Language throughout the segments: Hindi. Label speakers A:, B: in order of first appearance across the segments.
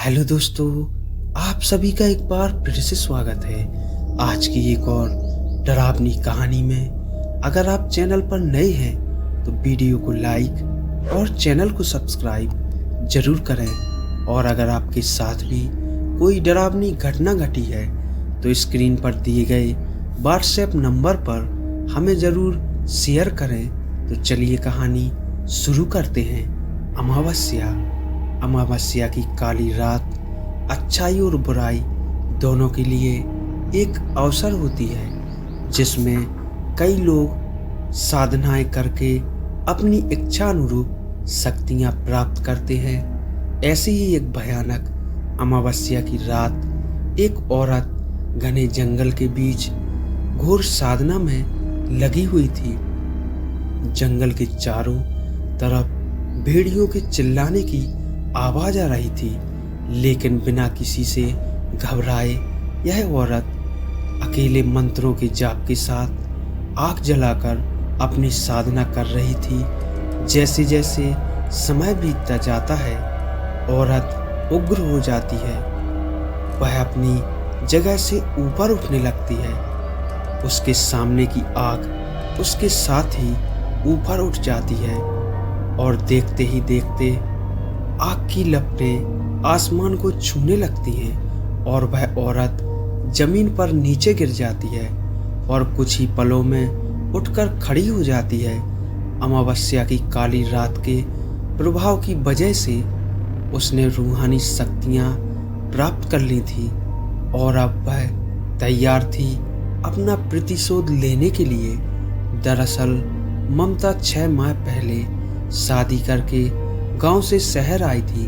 A: हेलो दोस्तों, आप सभी का एक बार फिर से स्वागत है आज की एक और डरावनी कहानी में। अगर आप चैनल पर नए हैं तो वीडियो को लाइक और चैनल को सब्सक्राइब जरूर करें। और अगर आपके साथ भी कोई डरावनी घटना घटी है तो स्क्रीन पर दिए गए व्हाट्सएप नंबर पर हमें ज़रूर शेयर करें। तो चलिए कहानी शुरू करते हैं। अमावस्या की काली रात अच्छाई और बुराई दोनों के लिए एक अवसर होती है, जिसमें कई लोग साधनाएं करके अपनी इच्छा अनुरूप शक्तियां प्राप्त करते हैं। ऐसी ही एक भयानक अमावस्या की रात एक औरत घने जंगल के बीच घोर साधना में लगी हुई थी। जंगल के चारों तरफ भेड़ियों के चिल्लाने की आवाज आ रही थी, लेकिन बिना किसी से घबराए यह औरत अकेले मंत्रों के जाप के साथ आग जलाकर अपनी साधना कर रही थी। जैसे जैसे समय बीतता जाता है, औरत उग्र हो जाती है। वह अपनी जगह से ऊपर उठने लगती है। उसके सामने की आग उसके साथ ही ऊपर उठ जाती है और देखते ही देखते आग की लपटें आसमान को छूने लगती हैं और वह औरत जमीन पर नीचे गिर जाती है और कुछ ही पलों में उठकर खड़ी हो जाती है। अमावस्या की काली रात के प्रभाव की वजह से उसने रूहानी शक्तियां प्राप्त कर ली थी और अब वह तैयार थी अपना प्रतिशोध लेने के लिए। दरअसल ममता 6 माह पहले शादी करके गांव से शहर आई थी।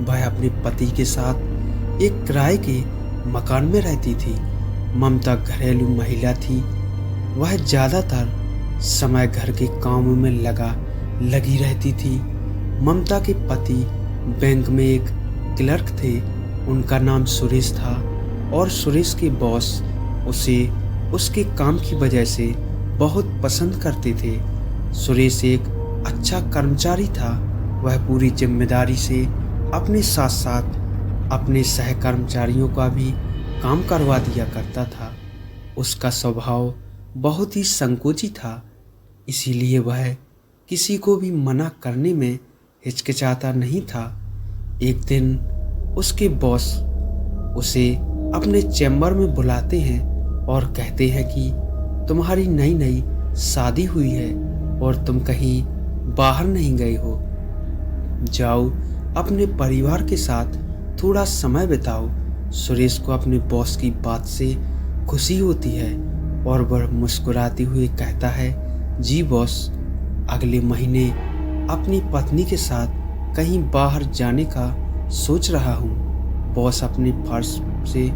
A: वह अपने पति के साथ एक किराए के मकान में रहती थी। ममता घरेलू महिला थी। वह ज़्यादातर समय घर के कामों में लगी रहती थी। ममता के पति बैंक में एक क्लर्क थे। उनका नाम सुरेश था और सुरेश के बॉस उसे उसके काम की वजह से बहुत पसंद करते थे। सुरेश एक अच्छा कर्मचारी था। वह पूरी जिम्मेदारी से अपने साथ साथ अपने सहकर्मचारियों का भी काम करवा दिया करता था। उसका स्वभाव बहुत ही संकोची था, इसीलिए वह किसी को भी मना करने में हिचकिचाता नहीं था। एक दिन उसके बॉस उसे अपने चैम्बर में बुलाते हैं और कहते हैं कि तुम्हारी नई नई शादी हुई है और तुम कहीं बाहर नहीं गए हो। जाओ अपने परिवार के साथ थोड़ा समय बिताओ। सुरेश को अपने बॉस की बात से खुशी होती है और वह मुस्कुराते हुए कहता है, जी बॉस, अगले महीने अपनी पत्नी के साथ कहीं बाहर जाने का सोच रहा हूँ। बॉस अपने पर्स से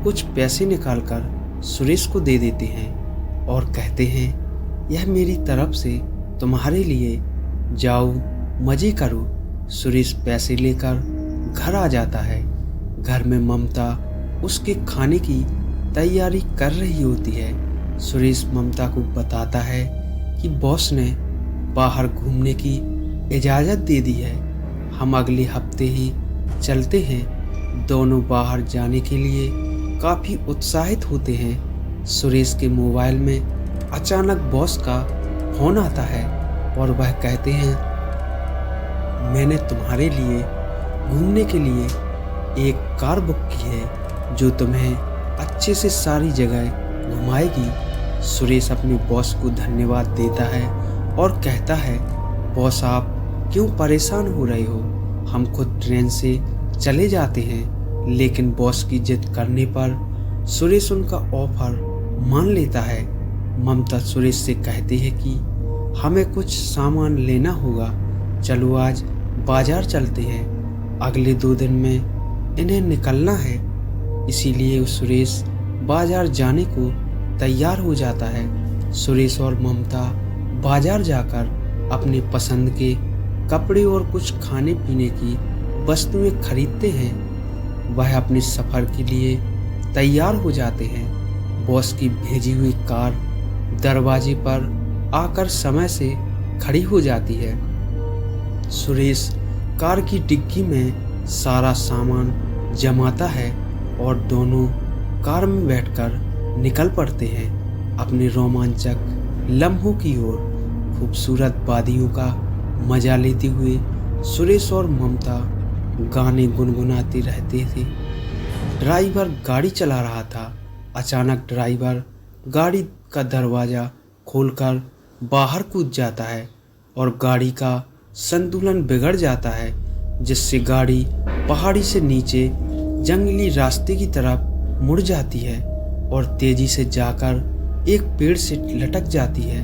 A: कुछ पैसे निकालकर सुरेश को दे देते हैं और कहते हैं, यह मेरी तरफ से तुम्हारे लिए, जाओ मजे करो। सुरेश पैसे लेकर घर आ जाता है। घर में ममता उसके खाने की तैयारी कर रही होती है। सुरेश ममता को बताता है कि बॉस ने बाहर घूमने की इजाज़त दे दी है, हम अगले हफ्ते ही चलते हैं। दोनों बाहर जाने के लिए काफ़ी उत्साहित होते हैं। सुरेश के मोबाइल में अचानक बॉस का फोन आता है और वह कहते हैं, मैंने तुम्हारे लिए घूमने के लिए एक कार बुक की है जो तुम्हें अच्छे से सारी जगह घुमाएगी। सुरेश अपने बॉस को धन्यवाद देता है और कहता है, बॉस आप क्यों परेशान हो रहे हो, हम खुद ट्रेन से चले जाते हैं। लेकिन बॉस की जिद करने पर सुरेश उनका ऑफर मान लेता है। ममता सुरेश से कहती है कि हमें कुछ सामान लेना होगा, चलो आज बाजार चलते हैं। अगले 2 दिन में इन्हें निकलना है, इसीलिए सुरेश बाजार जाने को तैयार हो जाता है। सुरेश और ममता बाजार जाकर अपने पसंद के कपड़े और कुछ खाने पीने की वस्तुएं खरीदते हैं। वह अपने सफ़र के लिए तैयार हो जाते हैं। बॉस की भेजी हुई कार दरवाजे पर आकर समय से खड़ी हो जाती है। सुरेश कार की डिग्गी में सारा सामान जमाता है और दोनों कार में बैठकर निकल पड़ते हैं अपने रोमांचक लम्हों की ओर। खूबसूरत वादियों का मजा लेते हुए सुरेश और ममता गाने गुनगुनाते रहते थे। ड्राइवर गाड़ी चला रहा था। अचानक ड्राइवर गाड़ी का दरवाज़ा खोलकर बाहर कूद जाता है और गाड़ी का संतुलन बिगड़ जाता है, जिससे गाड़ी पहाड़ी से नीचे जंगली रास्ते की तरफ मुड़ जाती है और तेजी से जाकर एक पेड़ से लटक जाती है।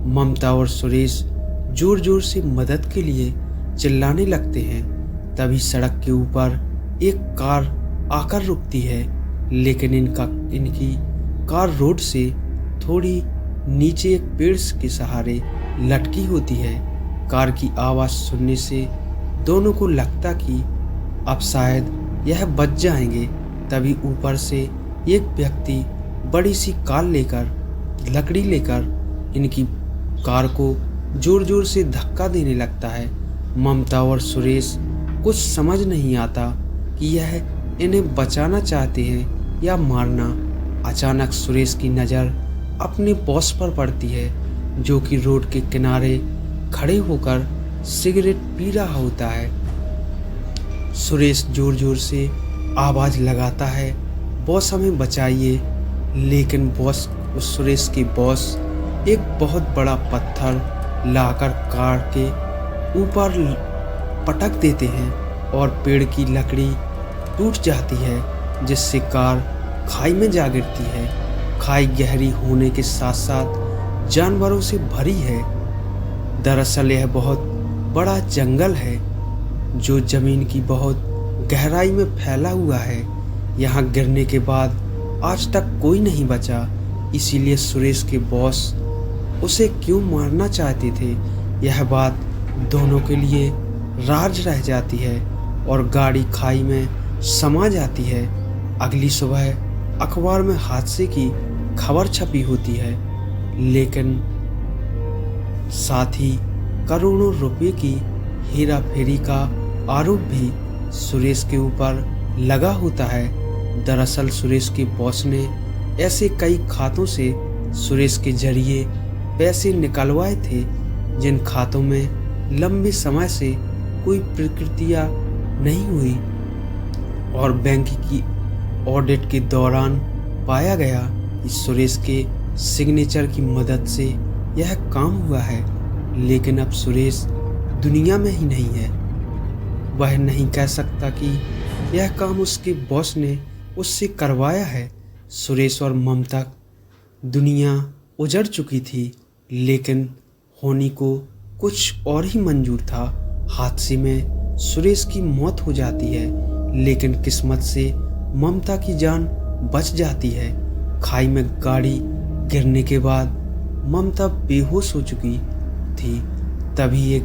A: ममता और सुरेश जोर जोर से मदद के लिए चिल्लाने लगते हैं। तभी सड़क के ऊपर एक कार आकर रुकती है, लेकिन इनकी कार रोड से थोड़ी नीचे एक पेड़ के सहारे लटकी होती है। कार की आवाज़ सुनने से दोनों को लगता कि अब शायद यह बच जाएंगे। तभी ऊपर से एक व्यक्ति बड़ी सी लकड़ी लेकर इनकी कार को जोर जोर से धक्का देने लगता है। ममता और सुरेश कुछ समझ नहीं आता कि यह इन्हें बचाना चाहते हैं या मारना। अचानक सुरेश की नज़र अपने बॉस पर पड़ती है, जो कि रोड के किनारे खड़े होकर सिगरेट पी रहा होता है। सुरेश जोर जोर से आवाज़ लगाता है, बॉस हमें बचाइए। लेकिन सुरेश के बॉस एक बहुत बड़ा पत्थर लाकर कार के ऊपर पटक देते हैं और पेड़ की लकड़ी टूट जाती है, जिससे कार खाई में जा गिरती है। खाई गहरी होने के साथ साथ जानवरों से भरी है। दरअसल यह बहुत बड़ा जंगल है जो ज़मीन की बहुत गहराई में फैला हुआ है। यहाँ गिरने के बाद आज तक कोई नहीं बचा। इसीलिए सुरेश के बॉस उसे क्यों मारना चाहते थे, यह बात दोनों के लिए राज रह जाती है और गाड़ी खाई में समा जाती है। अगली सुबह अखबार में हादसे की खबर छपी होती है, लेकिन साथ ही करोड़ों रुपए की हेरा फेरी का आरोप भी सुरेश के ऊपर लगा होता है। दरअसल सुरेश के बॉस ने ऐसे कई खातों से सुरेश के जरिए पैसे निकलवाए थे, जिन खातों में लंबे समय से कोई प्रक्रिया नहीं हुई और बैंक की ऑडिट के दौरान पाया गया कि सुरेश के सिग्नेचर की मदद से यह काम हुआ है। लेकिन अब सुरेश दुनिया में ही नहीं है। वह नहीं कह सकता कि यह काम उसके बॉस ने उससे करवाया है। सुरेश और ममता दुनिया उजड़ चुकी थी, लेकिन होनी को कुछ और ही मंजूर था। हादसे में सुरेश की मौत हो जाती है, लेकिन किस्मत से ममता की जान बच जाती है। खाई में गाड़ी गिरने के बाद ममता बेहोश हो चुकी थी। तभी एक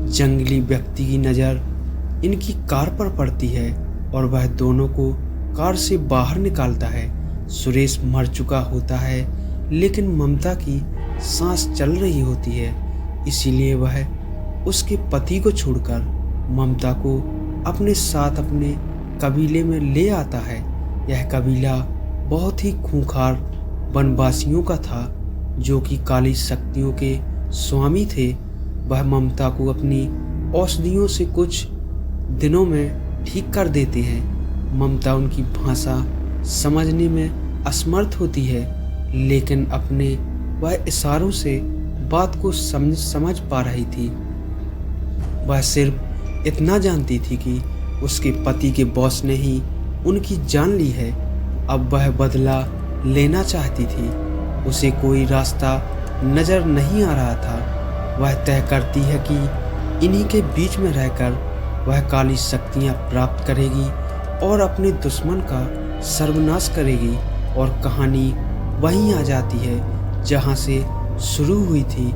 A: जंगली व्यक्ति की नज़र इनकी कार पर पड़ती है और वह दोनों को कार से बाहर निकालता है। सुरेश मर चुका होता है, लेकिन ममता की सांस चल रही होती है। इसीलिए वह उसके पति को छोड़कर ममता को अपने साथ अपने कबीले में ले आता है। यह कबीला बहुत ही खूंखार वनवासियों का था, जो कि काली शक्तियों के स्वामी थे। वह ममता को अपनी औषधियों से कुछ दिनों में ठीक कर देते हैं। ममता उनकी भाषा समझने में असमर्थ होती है, लेकिन अपने वह इशारों से बात को समझ पा रही थी। वह सिर्फ इतना जानती थी कि उसके पति के बॉस ने ही उनकी जान ली है। अब वह बदला लेना चाहती थी। उसे कोई रास्ता नज़र नहीं आ रहा था। वह तय करती है कि इन्हीं के बीच में रहकर वह काली शक्तियाँ प्राप्त करेगी और अपने दुश्मन का सर्वनाश करेगी। और कहानी वहीं आ जाती है जहाँ से शुरू हुई थी।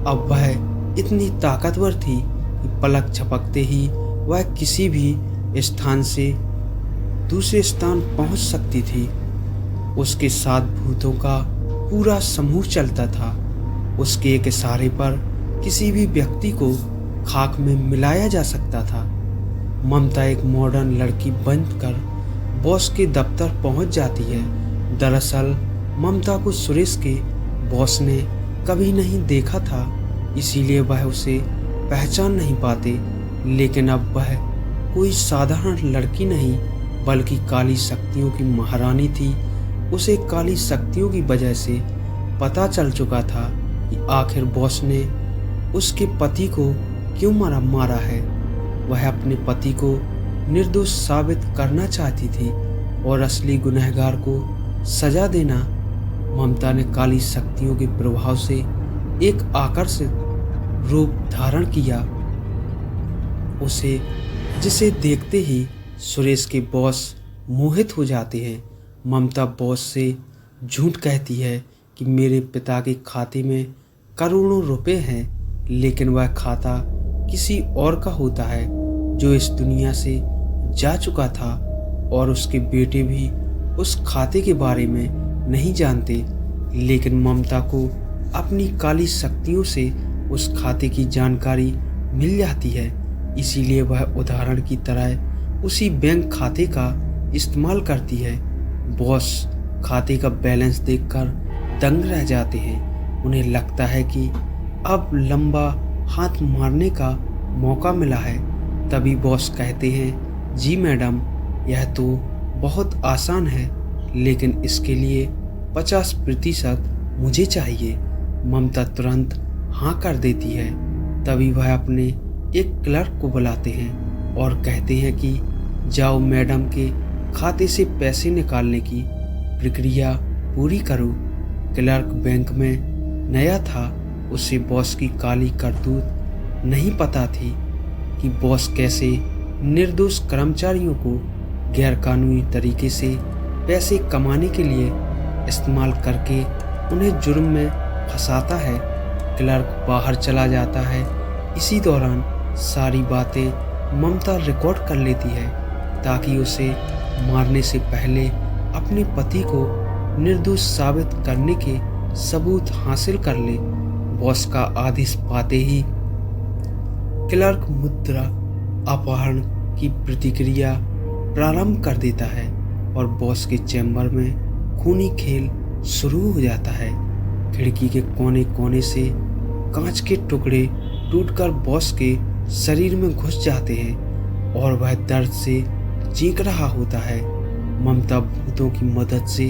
A: अब वह इतनी ताकतवर थी कि पलक झपकते ही वह किसी भी स्थान से दूसरे स्थान पहुँच सकती थी। उसके साथ भूतों का पूरा समूह चलता था। उसके एक इशारे पर किसी भी व्यक्ति को खाक में मिलाया जा सकता था। ममता एक मॉडर्न लड़की बनकर बॉस के दफ्तर पहुंच जाती है। दरअसल ममता को सुरेश के बॉस ने कभी नहीं देखा था, इसीलिए वह उसे पहचान नहीं पाते। लेकिन अब वह कोई साधारण लड़की नहीं बल्कि काली शक्तियों की महारानी थी। उसे काली शक्तियों की वजह से पता चल चुका था कि आखिर बॉस ने उसके पति को क्यों मारा है। वह अपने पति को निर्दोष साबित करना चाहती थी और असली गुनहगार को सजा देना। ममता ने काली शक्तियों के प्रभाव से एक आकर्षित रूप धारण किया, जिसे देखते ही सुरेश के बॉस मोहित हो जाते हैं। ममता बॉस से झूठ कहती है कि मेरे पिता के खाते में करोड़ों रुपए हैं, लेकिन वह खाता किसी और का होता है जो इस दुनिया से जा चुका था, और उसके बेटे भी उस खाते के बारे में नहीं जानते। लेकिन ममता को अपनी काली शक्तियों से उस खाते की जानकारी मिल जाती है, इसीलिए वह उदाहरण की तरह उसी बैंक खाते का इस्तेमाल करती है। बॉस खाते का बैलेंस देखकर दंग रह जाते हैं। उन्हें लगता है कि अब लंबा हाथ मारने का मौका मिला है। तभी बॉस कहते हैं, जी मैडम, यह तो बहुत आसान है, लेकिन इसके लिए 50% मुझे चाहिए। ममता तुरंत हाँ कर देती है। तभी वह अपने एक क्लर्क को बुलाते हैं और कहते हैं कि जाओ मैडम के खाते से पैसे निकालने की प्रक्रिया पूरी करो। क्लर्क बैंक में नया था, उसे बॉस की काली करतूत नहीं पता थी कि बॉस कैसे निर्दोष कर्मचारियों को गैरकानूनी तरीके से पैसे कमाने के लिए इस्तेमाल करके उन्हें जुर्म में फंसाता है। क्लर्क बाहर चला जाता है। इसी दौरान सारी बातें ममता रिकॉर्ड कर लेती है ताकि उसे मारने से पहले अपने पति को निर्दोष साबित करने के सबूत हासिल कर ले। बॉस का आदेश पाते ही क्लर्क मुद्रा अपहरण की प्रतिक्रिया प्रारंभ कर देता है और बॉस के चैम्बर में खूनी खेल शुरू हो जाता है। खिड़की के कोने कोने से कांच के टुकड़े टूटकर बॉस के शरीर में घुस जाते हैं और वह दर्द से चीख रहा होता है। ममता भूतों की मदद से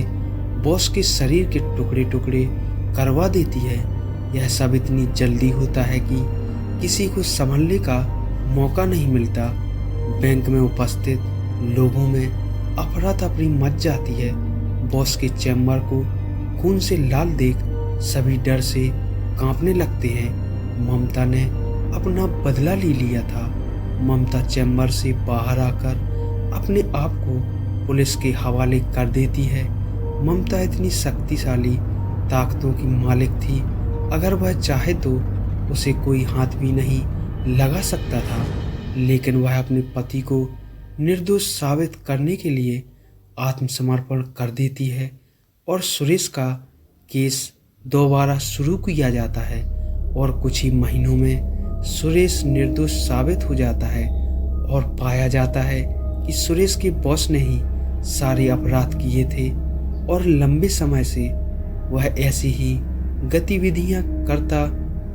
A: बॉस के शरीर के टुकड़े टुकड़े करवा देती है। यह सब इतनी जल्दी होता है कि किसी को संभलने का मौका नहीं मिलता। बैंक में उपस्थित लोगों में अफरा तफरी मच जाती है। बॉस के चैम्बर को खून से लाल देख सभी डर से कांपने लगते हैं। ममता ने अपना बदला ले लिया था। ममता चैम्बर से बाहर आकर अपने आप को पुलिस के हवाले कर देती है। ममता इतनी शक्तिशाली ताकतों की मालिक थी, अगर वह चाहे तो उसे कोई हाथ भी नहीं लगा सकता था। लेकिन वह अपने पति को निर्दोष साबित करने के लिए आत्मसमर्पण कर देती है और सुरेश का केस दोबारा शुरू किया जाता है और कुछ ही महीनों में सुरेश निर्दोष साबित हो जाता है और पाया जाता है कि सुरेश के बॉस ने ही सारे अपराध किए थे और लंबे समय से वह ऐसी ही गतिविधियां करता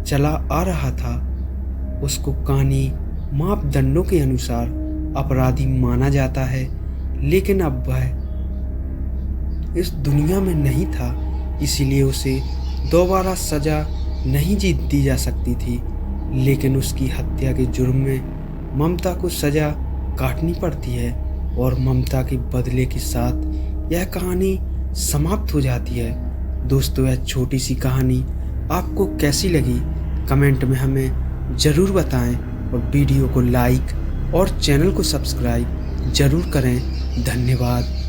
A: चला आ रहा था। उसको कानूनी मापदंडों के अनुसार अपराधी माना जाता है, लेकिन अब वह इस दुनिया में नहीं था, इसीलिए उसे दोबारा सजा नहीं दी जा सकती थी। लेकिन उसकी हत्या के जुर्म में ममता को सजा काटनी पड़ती है और ममता के बदले के साथ यह कहानी समाप्त हो जाती है। दोस्तों, यह छोटी सी कहानी आपको कैसी लगी कमेंट में हमें ज़रूर बताएं और वीडियो को लाइक और चैनल को सब्सक्राइब ज़रूर करें। धन्यवाद।